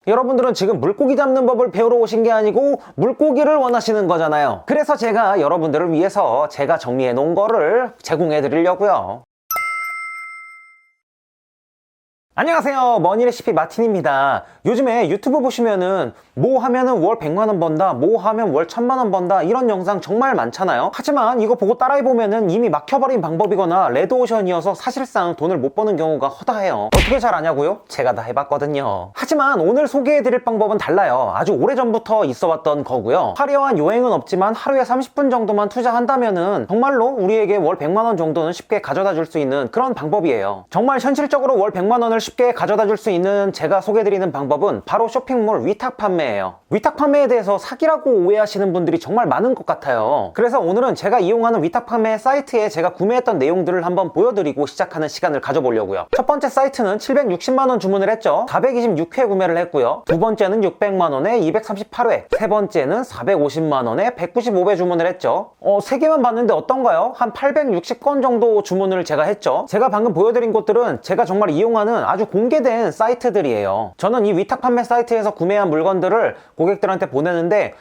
여러분들은 지금 물고기 잡는 법을 배우러 오신 게 아니고 물고기를 원하시는 거잖아요. 그래서 제가 여러분들을 위해서 제가 정리해 놓은 거를 제공해 드리려고요. 안녕하세요, 머니레시피 마틴입니다. 요즘에 유튜브 보시면은 뭐 하면은 월 100만원 번다, 뭐 하면 월 1000만원 번다, 이런 영상 정말 많잖아요. 하지만 이거 보고 따라해보면은 이미 막혀버린 방법이거나 레드오션이어서 사실상 돈을 못 버는 경우가 허다해요. 어떻게 잘 아냐고요? 제가 다 해봤거든요. 하지만 오늘 소개해드릴 방법은 달라요. 아주 오래전부터 있어왔던 거고요. 화려한 요행은 없지만 하루에 30분 정도만 투자한다면은 정말로 우리에게 월 100만원 정도는 쉽게 가져다 줄 수 있는 그런 방법이에요. 정말 현실적으로 월 100만원을 쉽게 가져다 줄 수 있는 제가 소개해드리는 방법은 바로 쇼핑몰 위탁 판매예요. 위탁 판매에 대해서 사기라고 오해하시는 분들이 정말 많은 것 같아요. 그래서 오늘은 제가 이용하는 위탁 판매 사이트에 제가 구매했던 내용들을 한번 보여드리고 시작하는 시간을 가져보려고요. 첫 번째 사이트는 760만원 주문을 했죠. 426회 구매를 했고요. 두 번째는 600만원에 238회, 세 번째는 450만원에 195회 주문을 했죠. 세 개만 봤는데 어떤가요? 한 860건 정도 주문을 제가 했죠. 제가 방금 보여드린 곳들은 제가 정말 이용하는 아주 공개된 사이트들이에요. 저는 이 위탁 판매 사이트에서 구매한 물건들을 고객들한테 보내는데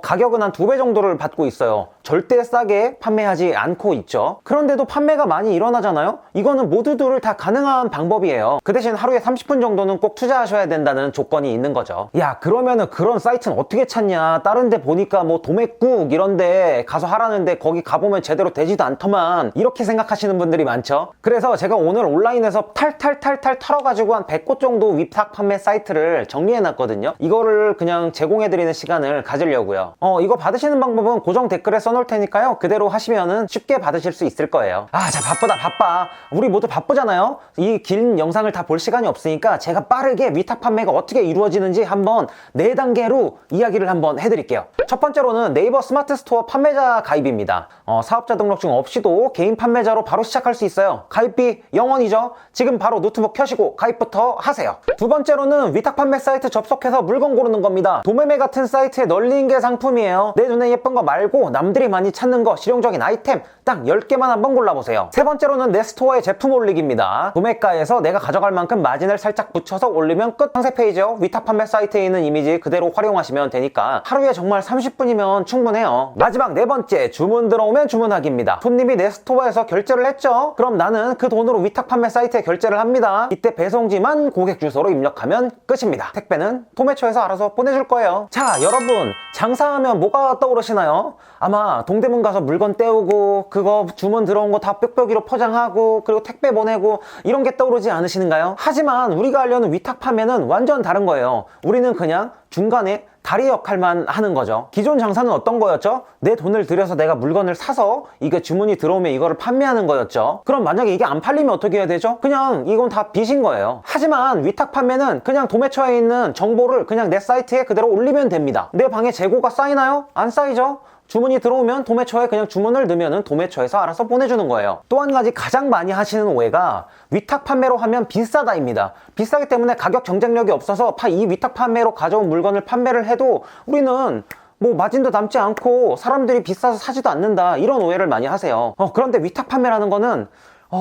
가격은 한 2배 정도를 받고 있어요. 절대 싸게 판매하지 않고 있죠. 그런데도 판매가 많이 일어나잖아요. 이거는 모두들 다 가능한 방법이에요. 그 대신 하루에 30분 정도는 꼭 투자하셔야 된다는 조건이 있는 거죠. 야, 그러면은 그런 사이트는 어떻게 찾냐? 다른 데 보니까 뭐 도매국 이런 데 가서 하라는데 거기 가보면 제대로 되지도 않더만, 이렇게 생각하시는 분들이 많죠. 그래서 제가 오늘 온라인에서 탈탈탈탈 털어가지고 한 100곳 정도 위탁 판매 사이트를 정리해놨거든요. 이거를 그냥 제공해드리는 시간을 가지려고 고요. 이거 받으시는 방법은 고정 댓글에 써놓을 테니까요. 그대로 하시면은 쉽게 받으실 수 있을 거예요. 자, 바빠. 우리 모두 바쁘잖아요. 이 긴 영상을 다 볼 시간이 없으니까 제가 빠르게 위탁 판매가 어떻게 이루어지는지 한번 4단계로 이야기를 한번 해드릴게요. 첫 번째로는 네이버 스마트 스토어 판매자 가입입니다. 사업자 등록증 없이도 개인 판매자로 바로 시작할 수 있어요. 가입비 0원이죠. 지금 바로 노트북 켜시고 가입부터 하세요. 두 번째로는 위탁 판매 사이트 접속해서 물건 고르는 겁니다. 도매매 같은 사이트에 널린 게 상품이에요. 내 눈에 예쁜 거 말고 남들이 많이 찾는 거, 실용적인 아이템 딱 10개만 한번 골라보세요. 세 번째로는 내 스토어에 제품 올리기입니다. 도매가에서 내가 가져갈 만큼 마진을 살짝 붙여서 올리면 끝. 상세 페이지요. 위탁 판매 사이트에 있는 이미지 그대로 활용하시면 되니까 하루에 정말 30분이면 충분해요. 마지막 네 번째, 주문 들어오면 주문하기입니다. 손님이 내 스토어에서 결제를 했죠. 그럼 나는 그 돈으로 위탁 판매 사이트에 결제를 합니다. 이때 배송지만 고객 주소로 입력하면 끝입니다. 택배는 도매처에서 알아서 보내줄 거예요. 자, 여러분, 장사하면 뭐가 떠오르시나요? 아마 동대문 가서 물건 떼우고 그거 주문 들어온 거 다 뾱뾱이로 포장하고 그리고 택배 보내고 이런 게 떠오르지 않으시는가요? 하지만 우리가 하려는 위탁 판매는 완전 다른 거예요. 우리는 그냥 중간에 다리 역할만 하는 거죠. 기존 장사는 어떤 거였죠? 내 돈을 들여서 내가 물건을 사서 이게 주문이 들어오면 이거를 판매하는 거였죠. 그럼 만약에 이게 안 팔리면 어떻게 해야 되죠? 그냥 이건 다 빚인 거예요. 하지만 위탁 판매는 그냥 도매처에 있는 정보를 그냥 내 사이트에 그대로 올리면 됩니다. 내 방에 재고가 쌓이나요? 안 쌓이죠? 주문이 들어오면 도매처에 그냥 주문을 넣으면 도매처에서 알아서 보내주는 거예요. 또 한 가지 가장 많이 하시는 오해가 위탁 판매로 하면 비싸다입니다. 비싸기 때문에 가격 경쟁력이 없어서 이 위탁 판매로 가져온 물건을 판매를 해도 우리는 뭐 마진도 남지 않고 사람들이 비싸서 사지도 않는다, 이런 오해를 많이 하세요. 그런데 위탁 판매라는 거는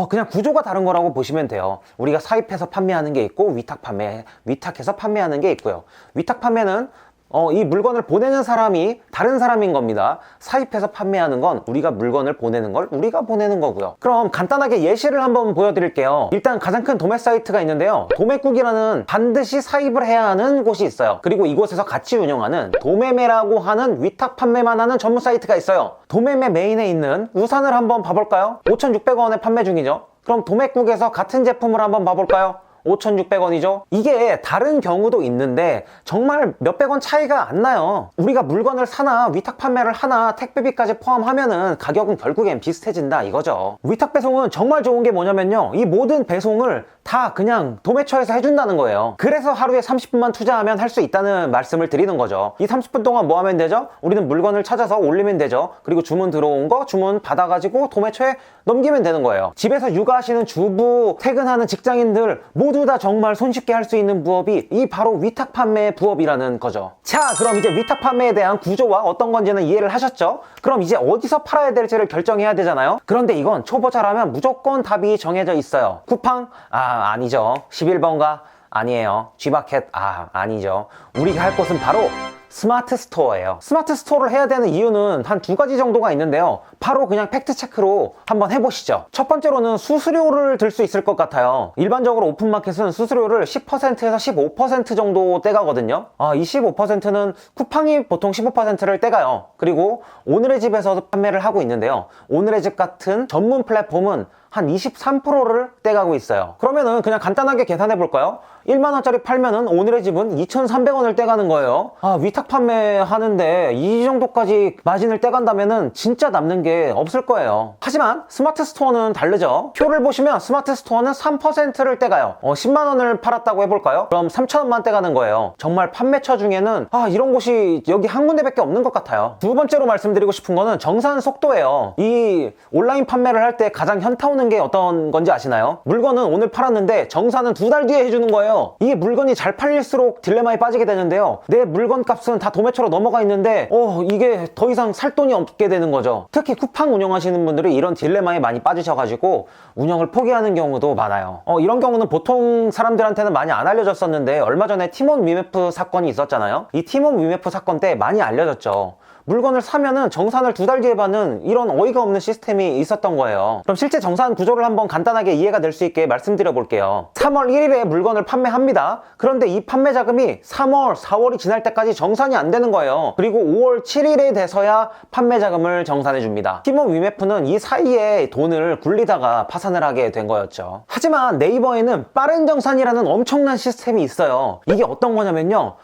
그냥 구조가 다른 거라고 보시면 돼요. 우리가 사입해서 판매하는 게 있고 위탁해서 판매하는 게 있고요. 위탁 판매는 이 물건을 보내는 사람이 다른 사람인 겁니다. 사입해서 판매하는 건 우리가 물건을 보내는 걸 우리가 보내는 거고요. 그럼 간단하게 예시를 한번 보여드릴게요. 일단 가장 큰 도매 사이트가 있는데요. 도매국이라는 반드시 사입을 해야 하는 곳이 있어요. 그리고 이곳에서 같이 운영하는 도매매라고 하는 위탁 판매만 하는 전문 사이트가 있어요. 도매매 메인에 있는 우산을 한번 봐볼까요? 5,600원에 판매 중이죠. 그럼 도매국에서 같은 제품을 한번 봐볼까요? 5,600원이죠. 이게 다른 경우도 있는데 정말 몇백 원 차이가 안 나요. 우리가 물건을 사나 위탁 판매를 하나 택배비까지 포함하면은 가격은 결국엔 비슷해진다, 이거죠. 위탁 배송은 정말 좋은 게 뭐냐면요, 이 모든 배송을 다 그냥 도매처에서 해준다는 거예요. 그래서 하루에 30분만 투자하면 할 수 있다는 말씀을 드리는 거죠. 이 30분 동안 뭐 하면 되죠? 우리는 물건을 찾아서 올리면 되죠. 그리고 주문 들어온 거 주문 받아가지고 도매처에 넘기면 되는 거예요. 집에서 육아하시는 주부, 퇴근하는 직장인들 모두 다 정말 손쉽게 할 수 있는 부업이 이 바로 위탁 판매 부업이라는 거죠. 자, 그럼 이제 위탁 판매에 대한 구조와 어떤 건지는 이해를 하셨죠? 그럼 이제 어디서 팔아야 될지를 결정해야 되잖아요. 그런데 이건 초보자라면 무조건 답이 정해져 있어요. 쿠팡? 아니죠. 11번가? 아니에요. G마켓 아니죠. 우리가 할 곳은 바로 스마트 스토어예요. 스마트 스토어를 해야 되는 이유는 한 두 가지 정도가 있는데요. 바로 그냥 팩트 체크로 한번 해보시죠. 첫 번째로는 수수료를 들 수 있을 것 같아요. 일반적으로 오픈마켓은 수수료를 10%에서 15% 정도 떼가거든요. 이 15%는 쿠팡이 보통 15%를 떼가요. 그리고 오늘의 집에서도 판매를 하고 있는데요. 오늘의 집 같은 전문 플랫폼은 한 23%를 떼가고 있어요. 그러면은 그냥 간단하게 계산해 볼까요? 1만원짜리 팔면은 오늘의 집은 2,300원을 떼가는 거예요. 위탁 판매하는데 이 정도까지 마진을 떼간다면은 진짜 남는 게 없을 거예요. 하지만 스마트 스토어는 다르죠. 표를 보시면 스마트 스토어는 3%를 떼가요. 10만원을 팔았다고 해볼까요? 그럼 3,000원만 떼가는 거예요. 정말 판매처 중에는 이런 곳이 여기 한 군데밖에 없는 것 같아요. 두 번째로 말씀드리고 싶은 거는 정산 속도예요. 이 온라인 판매를 할 때 가장 현타 오는 게 어떤 건지 아시나요? 물건은 오늘 팔았는데 정산은 2달 뒤에 해주는 거예요. 이게 물건이 잘 팔릴수록 딜레마에 빠지게 되는데요. 내 물건 값은 다 도매처로 넘어가 있는데 이게 더 이상 살 돈이 없게 되는 거죠. 특히 쿠팡 운영하시는 분들이 이런 딜레마에 많이 빠지셔가지고 운영을 포기하는 경우도 많아요. 이런 경우는 보통 사람들한테는 많이 안 알려졌었는데 얼마 전에 티몬 위메프 사건이 있었잖아요. 이 티몬 위메프 사건 때 많이 알려졌죠. 물건을 사면은 정산을 2달 뒤에 받는 이런 어이가 없는 시스템이 있었던 거예요. 그럼 실제 정산 구조를 한번 간단하게 이해가 될 수 있게 말씀드려 볼게요. 3월 1일에 물건을 판매합니다. 그런데 이 판매 자금이 3월, 4월이 지날 때까지 정산이 안 되는 거예요. 그리고 5월 7일에 돼서야 판매 자금을 정산해 줍니다. 티몬 위메프는 이 사이에 돈을 굴리다가 파산을 하게 된 거였죠. 하지만 네이버에는 빠른 정산이라는 엄청난 시스템이 있어요. 이게 어떤 거냐면요.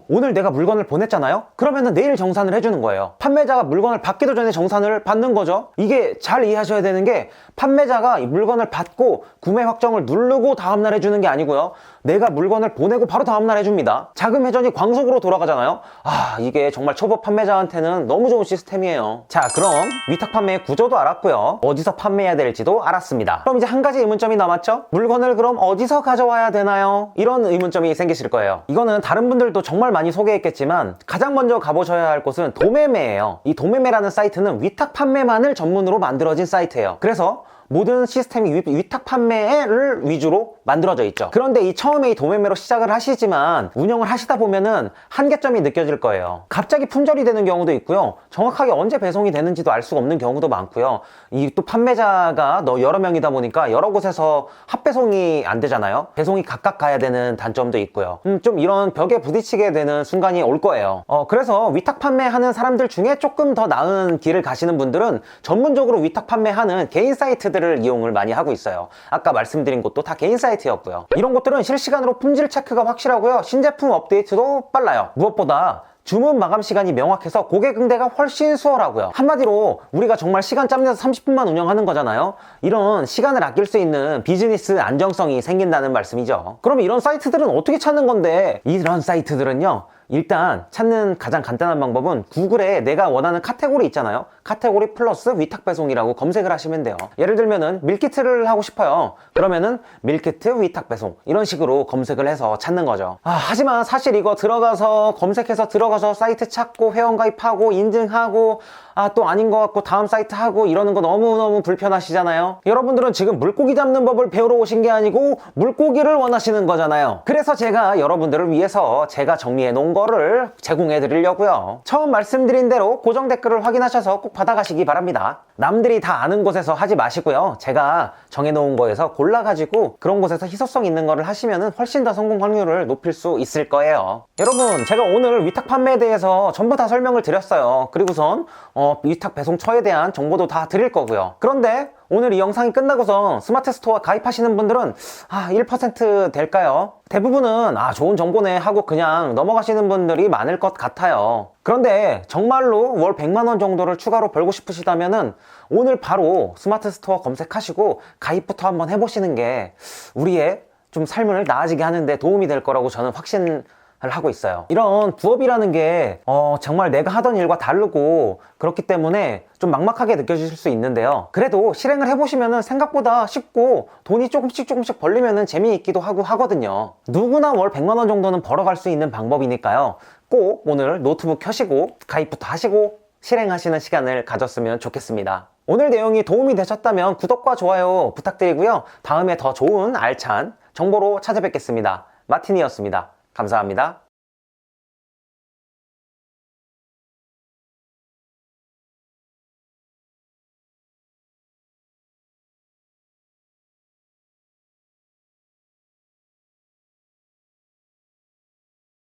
오늘 내가 물건을 보냈잖아요. 그러면은 내일 정산을 해주는 거예요. 판매자가 물건을 받기도 전에 정산을 받는 거죠. 이게 잘 이해하셔야 되는 게 판매자가 이 물건을 받고 구매 확정을 누르고 다음날 해주는 게 아니고요. 내가 물건을 보내고 바로 다음날 해줍니다. 자금 회전이 광속으로 돌아가잖아요. 이게 정말 초보 판매자한테는 너무 좋은 시스템이에요. 자, 그럼 위탁 판매의 구조도 알았고요. 어디서 판매해야 될지도 알았습니다. 그럼 이제 한 가지 의문점이 남았죠? 물건을 그럼 어디서 가져와야 되나요? 이런 의문점이 생기실 거예요. 이거는 다른 분들도 정말 많이 소개했겠지만 가장 먼저 가보셔야 할 곳은 도매매예요. 이 도매매라는 사이트는 위탁 판매만을 전문으로 만들어진 사이트예요. 그래서 모든 시스템이 위탁 판매를 위주로 만들어져 있죠. 그런데 처음에 이 도매매로 시작을 하시지만 운영을 하시다 보면은 한계점이 느껴질 거예요. 갑자기 품절이 되는 경우도 있고요. 정확하게 언제 배송이 되는지도 알 수가 없는 경우도 많고요. 이 또 판매자가 여러 명이다 보니까 여러 곳에서 합배송이 안 되잖아요. 배송이 각각 가야 되는 단점도 있고요. 좀 이런 벽에 부딪히게 되는 순간이 올 거예요. 그래서 위탁 판매하는 사람들 중에 조금 더 나은 길을 가시는 분들은 전문적으로 위탁 판매하는 개인 사이트 들을 이용을 많이 하고 있어요. 아까 말씀드린 곳도 다 개인 사이트였고요. 이런 곳들은 실시간으로 품질 체크가 확실하고요. 신제품 업데이트도 빨라요. 무엇보다 주문 마감 시간이 명확해서 고객 응대가 훨씬 수월하고요. 한마디로 우리가 정말 시간 짬내서 30분만 운영하는 거잖아요. 이런 시간을 아낄 수 있는 비즈니스 안정성이 생긴다는 말씀이죠. 그럼 이런 사이트들은 어떻게 찾는 건데? 이런 사이트들은요, 일단 찾는 가장 간단한 방법은 구글에 내가 원하는 카테고리 있잖아요. 카테고리 플러스 위탁 배송이라고 검색을 하시면 돼요. 예를 들면은 밀키트를 하고 싶어요. 그러면은 밀키트 위탁 배송 이런 식으로 검색을 해서 찾는 거죠. 하지만 사실 이거 검색해서 들어가서 사이트 찾고 회원가입하고 인증하고 또 아닌 것 같고 다음 사이트 하고 이러는 거 너무너무 불편하시잖아요. 여러분들은 지금 물고기 잡는 법을 배우러 오신 게 아니고 물고기를 원하시는 거잖아요. 그래서 제가 여러분들을 위해서 제가 정리해 놓은 거를 제공해 드리려고요. 처음 말씀드린 대로 고정 댓글을 확인하셔서 꼭 받아가시기 바랍니다. 남들이 다 아는 곳에서 하지 마시고요. 제가 정해놓은 거에서 골라가지고 그런 곳에서 희소성 있는 거를 하시면 훨씬 더 성공 확률을 높일 수 있을 거예요. 여러분, 제가 오늘 위탁 판매에 대해서 전부 다 설명을 드렸어요. 그리고선 위탁 배송처에 대한 정보도 다 드릴 거고요. 그런데 오늘 이 영상이 끝나고서 스마트 스토어 가입하시는 분들은 1% 될까요? 대부분은 좋은 정보네 하고 그냥 넘어가시는 분들이 많을 것 같아요. 그런데 정말로 월 100만원 정도를 추가로 벌고 싶으시다면은 오늘 바로 스마트 스토어 검색하시고 가입부터 한번 해보시는 게 우리의 좀 삶을 나아지게 하는데 도움이 될 거라고 저는 확신을 하고 있어요. 이런 부업이라는 게 정말 내가 하던 일과 다르고 그렇기 때문에 좀 막막하게 느껴지실 수 있는데요. 그래도 실행을 해보시면 생각보다 쉽고 돈이 조금씩 벌리면 재미있기도 하고 하거든요. 누구나 월 100만원 정도는 벌어갈 수 있는 방법이니까요. 꼭 오늘 노트북 켜시고 가입부터 하시고 실행하시는 시간을 가졌으면 좋겠습니다. 오늘 내용이 도움이 되셨다면 구독과 좋아요 부탁드리고요. 다음에 더 좋은 알찬 정보로 찾아뵙겠습니다. 마틴이었습니다. 감사합니다.